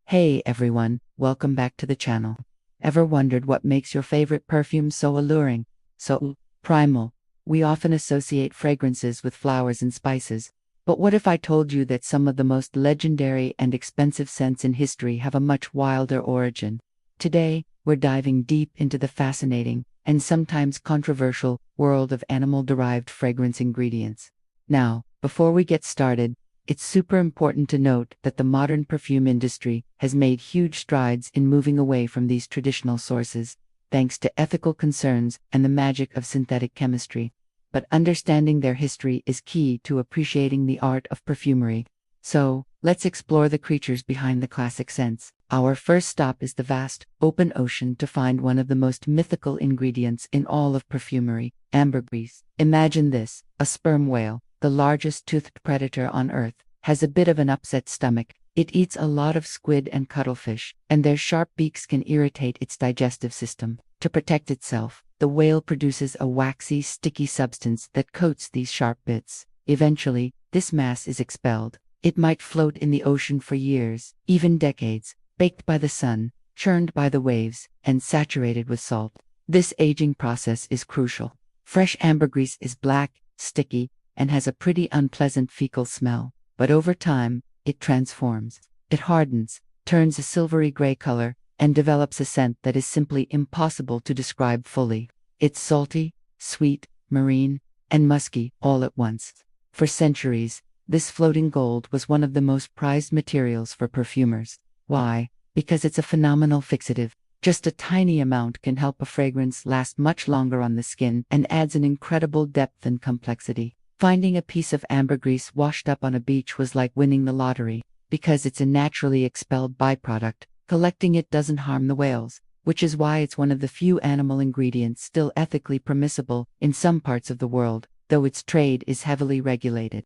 Hey everyone, welcome back to the channel. Ever wondered what makes your favorite perfume so alluring, so primal? We often associate fragrances with flowers and spices, but what if I told you that some of the most legendary and expensive scents in history have a much wilder origin? Today, we're diving deep into the fascinating, and sometimes controversial, world of animal-derived fragrance ingredients. Now, before we get started, it's super important to note that the modern perfume industry has made huge strides in moving away from these traditional sources, thanks to ethical concerns and the magic of synthetic chemistry. But understanding their history is key to appreciating the art of perfumery. So, let's explore the creatures behind the classic scents. Our first stop is the vast, open ocean to find one of the most mythical ingredients in all of perfumery, ambergris. Imagine this: a sperm whale, the largest toothed predator on Earth, has a bit of an upset stomach. It eats a lot of squid and cuttlefish, and their sharp beaks can irritate its digestive system. To protect itself, the whale produces a waxy, sticky substance that coats these sharp bits. Eventually, this mass is expelled. It might float in the ocean for years, even decades, baked by the sun, churned by the waves, and saturated with salt. This aging process is crucial. Fresh ambergris is black, sticky, and has a pretty unpleasant fecal smell. But over time, it transforms. It hardens, turns a silvery gray color, and develops a scent that is simply impossible to describe fully. It's salty, sweet, marine, and musky all at once. For centuries, this floating gold was one of the most prized materials for perfumers. Why? Because it's a phenomenal fixative. Just a tiny amount can help a fragrance last much longer on the skin and adds an incredible depth and complexity. Finding a piece of ambergris washed up on a beach was like winning the lottery. Because it's a naturally expelled byproduct, collecting it doesn't harm the whales, which is why it's one of the few animal ingredients still ethically permissible in some parts of the world, though its trade is heavily regulated.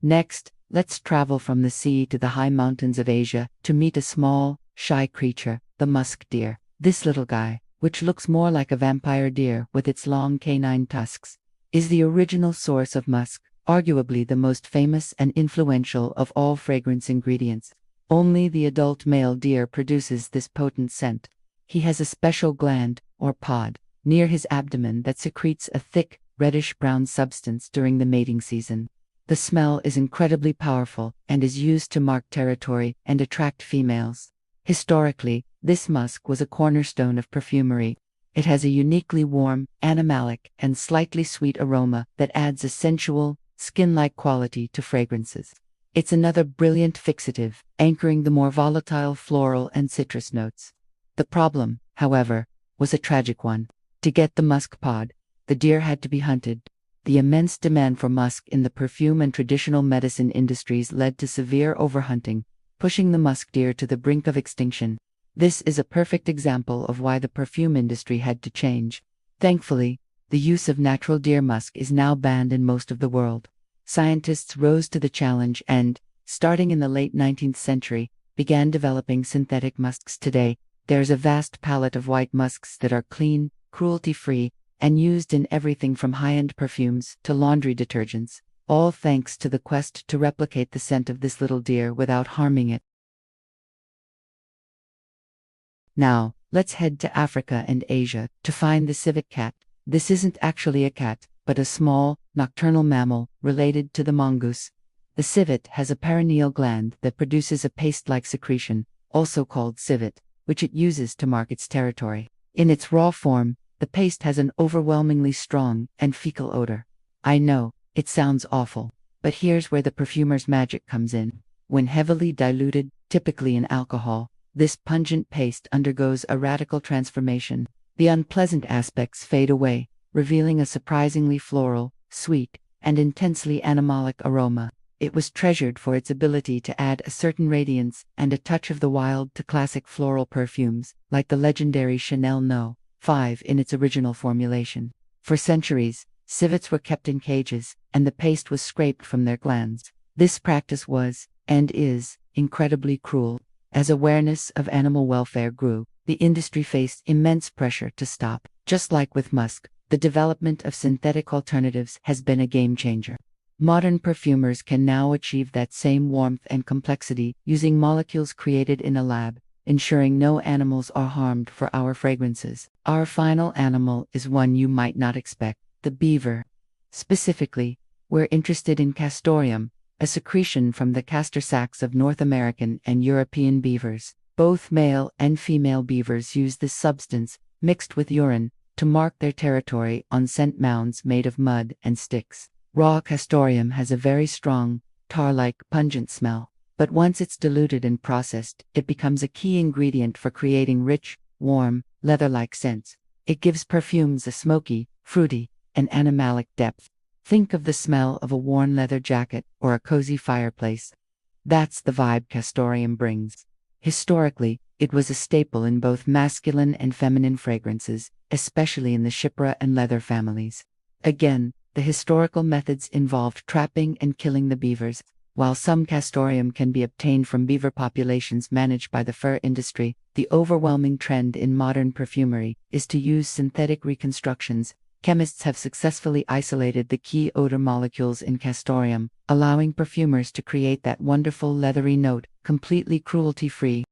Next, let's travel from the sea to the high mountains of Asia to meet a small, shy creature, the musk deer. This little guy, which looks more like a vampire deer with its long canine tusks, is the original source of musk, arguably the most famous and influential of all fragrance ingredients. Only the adult male deer produces this potent scent. He has a special gland, or pod, near his abdomen that secretes a thick, reddish-brown substance during the mating season. The smell is incredibly powerful and is used to mark territory and attract females. Historically, this musk was a cornerstone of perfumery. It has a uniquely warm, animalic, and slightly sweet aroma that adds a sensual, skin-like quality to fragrances. It's another brilliant fixative, anchoring the more volatile floral and citrus notes. The problem, however, was a tragic one. To get the musk pod, the deer had to be hunted. The immense demand for musk in the perfume and traditional medicine industries led to severe overhunting, pushing the musk deer to the brink of extinction. This is a perfect example of why the perfume industry had to change. Thankfully, the use of natural deer musk is now banned in most of the world. Scientists rose to the challenge and, starting in the late 19th century, began developing synthetic musks. Today, there's a vast palette of white musks that are clean, cruelty-free, and used in everything from high-end perfumes to laundry detergents, all thanks to the quest to replicate the scent of this little deer without harming it. Now, let's head to Africa and Asia to find the civet cat. This isn't actually a cat, but a small, nocturnal mammal related to the mongoose. The civet has a perineal gland that produces a paste-like secretion, also called civet, which it uses to mark its territory. In its raw form, the paste has an overwhelmingly strong and fecal odor. I know, it sounds awful, but here's where the perfumer's magic comes in. When heavily diluted, typically in alcohol, this pungent paste undergoes a radical transformation. The unpleasant aspects fade away, revealing a surprisingly floral, sweet, and intensely animalic aroma. It was treasured for its ability to add a certain radiance and a touch of the wild to classic floral perfumes, like the legendary Chanel No. 5 in its original formulation. For centuries, civets were kept in cages, and the paste was scraped from their glands. This practice was, and is, incredibly cruel. As awareness of animal welfare grew, the industry faced immense pressure to stop. Just like with musk, the development of synthetic alternatives has been a game changer. Modern perfumers can now achieve that same warmth and complexity using molecules created in a lab, ensuring no animals are harmed for our fragrances. Our final animal is one you might not expect, the beaver. Specifically, we're interested in castoreum, a secretion from the castor sacs of North American and European beavers. Both male and female beavers use this substance, mixed with urine, to mark their territory on scent mounds made of mud and sticks. Raw castoreum has a very strong, tar-like, pungent smell, but once it's diluted and processed, it becomes a key ingredient for creating rich, warm, leather-like scents. It gives perfumes a smoky, fruity, and animalic depth. Think of the smell of a worn leather jacket or a cozy fireplace. That's the vibe castoreum brings. Historically, it was a staple in both masculine and feminine fragrances, especially in the chypre and leather families. Again, the historical methods involved trapping and killing the beavers. While some castoreum can be obtained from beaver populations managed by the fur industry, the overwhelming trend in modern perfumery is to use synthetic reconstructions. Chemists have successfully isolated the key odor molecules in castoreum, allowing perfumers to create that wonderful leathery note, completely cruelty-free.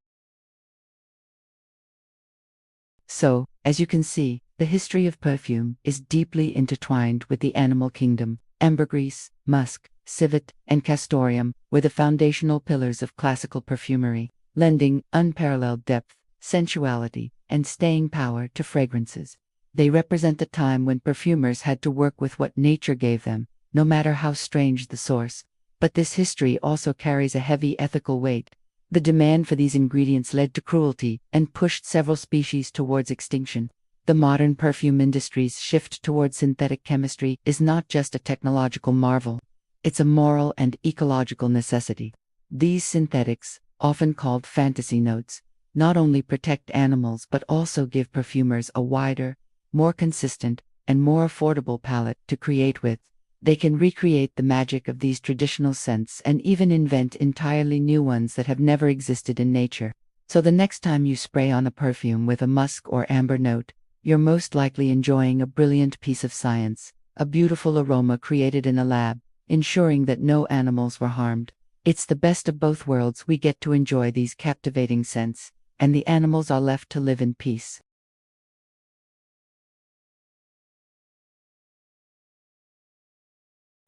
So, as you can see, the history of perfume is deeply intertwined with the animal kingdom. Ambergris, musk, civet, and castoreum were the foundational pillars of classical perfumery, lending unparalleled depth, sensuality, and staying power to fragrances. They represent the time when perfumers had to work with what nature gave them, no matter how strange the source. But this history also carries a heavy ethical weight. The demand for these ingredients led to cruelty and pushed several species towards extinction. The modern perfume industry's shift towards synthetic chemistry is not just a technological marvel. It's a moral and ecological necessity. These synthetics, often called fantasy notes, not only protect animals but also give perfumers a wider, more consistent, and more affordable palette to create with. They can recreate the magic of these traditional scents and even invent entirely new ones that have never existed in nature. So the next time you spray on a perfume with a musk or amber note, you're most likely enjoying a brilliant piece of science, a beautiful aroma created in a lab, ensuring that no animals were harmed. It's the best of both worlds. We get to enjoy these captivating scents, and the animals are left to live in peace.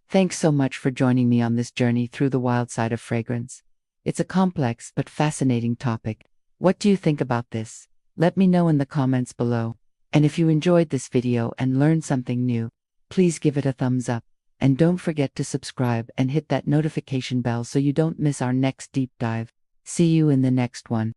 Thanks so much for joining me on this journey through the wild side of fragrance. It's a complex but fascinating topic. What do you think about this? Let me know in the comments below. And if you enjoyed this video and learned something new, please give it a thumbs up. And don't forget to subscribe and hit that notification bell so you don't miss our next deep dive. See you in the next one.